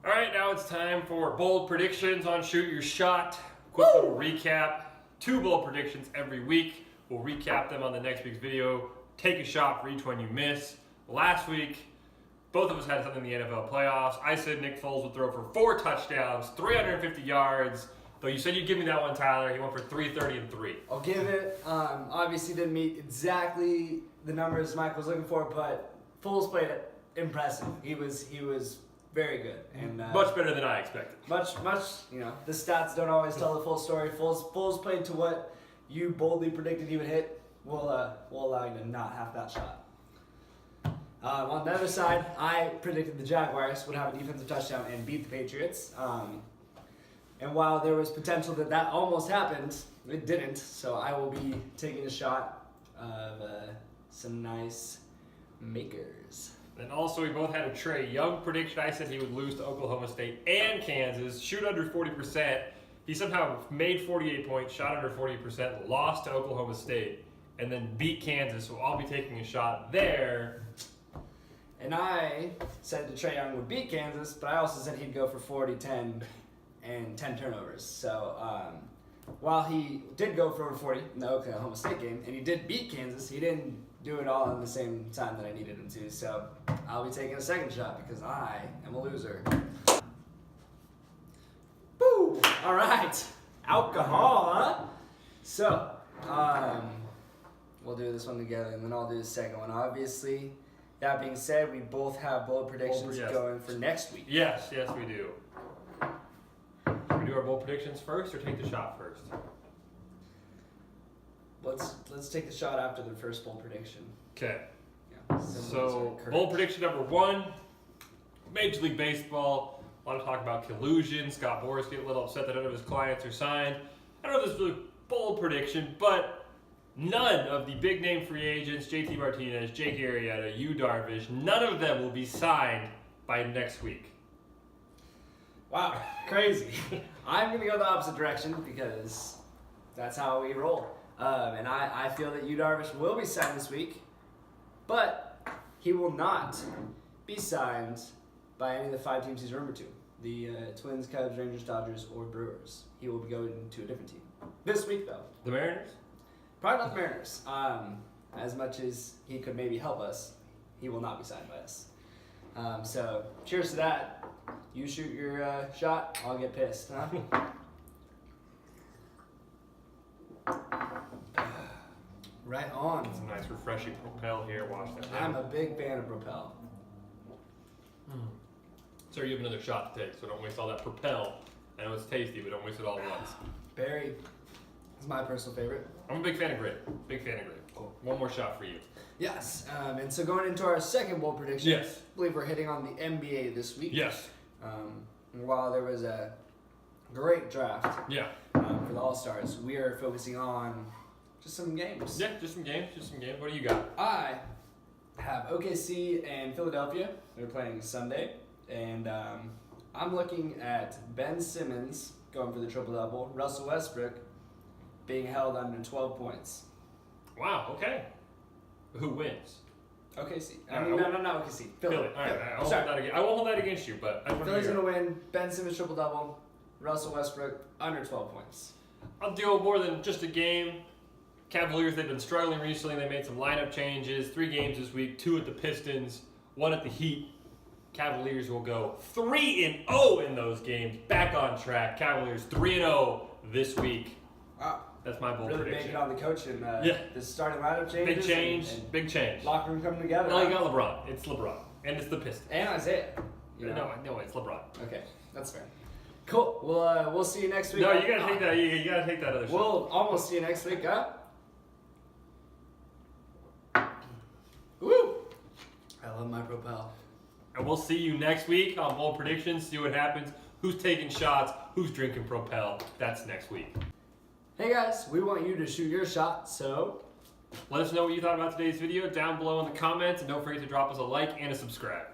All right, now it's time for bold predictions on Shoot Your Shot. Quick little recap. 2 bold predictions every week. We'll recap them on the next week's video. Take a shot for each one you miss. Last week, both of us had something in the NFL playoffs. I said Nick Foles would throw for 4 touchdowns, 350 yards. Though you said you'd give me that one, Tyler. He went for 330 and 3. I'll give it. Obviously didn't meet exactly the numbers Mike was looking for, but Foles played it impressive. He was very good and Much better than I expected. much. You know, the stats don't always tell the full story. Foles played to what you boldly predicted he would hit. We'll allow you to not have that shot. On the other side, I predicted the Jaguars would have a defensive touchdown and beat the Patriots. And while there was potential that almost happened, it didn't. So I will be taking a shot of some nice makers. And also, we both had a Trey Young prediction. I said he would lose to Oklahoma State and Kansas, shoot under 40%. He somehow made 48 points, shot under 40%, lost to Oklahoma State, and then beat Kansas. So I'll be taking a shot there. And I said that Trey Young would beat Kansas, but I also said he'd go for 40, 10, and 10 turnovers. So while he did go for over 40 in the Oklahoma State game, and he did beat Kansas, he didn't do it all in the same time that I needed him to. So I'll be taking a second shot because I am a loser. Boo! All right. Alcohol, huh? So, we'll do this one together, and then I'll do the second one. Obviously, that being said, we both have bold predictions Yes. going for next week. Yes, we do. Should we do our bold predictions first or take the shot first? Let's take the shot after the first bold prediction. Okay. Yeah. So, bold prediction number 1, Major League Baseball. A lot of talk about collusion. Scott Boras getting a little upset that none of his clients are signed. I don't know if this is really a bold prediction, but none of the big name free agents, JT Martinez, Jake Arrieta, Yu Darvish, none of them will be signed by next week. Wow, crazy. I'm going to go the opposite direction because that's how we roll. And I feel that Yu Darvish will be signed this week, but he will not be signed by any of the 5 teams he's rumored to. The Twins, Cubs, Rangers, Dodgers, or Brewers. He will be going to a different team. This week, though. The Mariners? Probably not the Mariners. As much as he could maybe help us, he will not be signed by us. So, cheers to that. You shoot your shot, I'll get pissed, huh? Right on. It's a nice refreshing Propel here. Wash that down. I'm a big fan of Propel. Sir, you have another shot to take, so don't waste all that Propel. I know it's tasty, but don't waste it all at once. Berry is my personal favorite. I'm a big fan of grape. Cool. One more shot for you. Yes, and so going into our second bold prediction, Yes. I believe we're hitting on the NBA this week. Yes. While there was a great draft Yeah. for the All-Stars, we are focusing on just some games. Yeah, just some games. What do you got? I have OKC and Philadelphia. They're playing Sunday, and I'm looking at Ben Simmons going for the triple-double, Russell Westbrook being held under 12 points. Wow, okay. Who wins? OKC. No, not OKC. Philly. All right. I won't hold that against you, but I want to Philly's hear. going to win. Ben Simmons triple-double, Russell Westbrook under 12 points. I'll deal more than just a game. Cavaliers, they've been struggling recently. They made some lineup changes. 3 games this week, 2 at the Pistons, 1 at the Heat. Cavaliers will go 3-0 in those games. Back on track. Cavaliers 3-0 this week. Wow. That's my bold Really prediction. banking on the coach and Yeah. the starting lineup changes. Big change. And Big change. locker room coming together. No, you got LeBron. It's LeBron. And it's the Pistons. And Isaiah. You know? No, it's LeBron. Okay, that's fair. Cool. We'll see you next week. No, you gotta take that. You gotta take that other shot. We'll almost see you next week, huh? Woo! I love my Propel. And we'll see you next week on Bold Predictions. See what happens. Who's taking shots? Who's drinking Propel? That's next week. Hey guys, we want you to shoot your shot, so Let us know what you thought about today's video down below in the comments. And don't forget to drop us a like and a subscribe.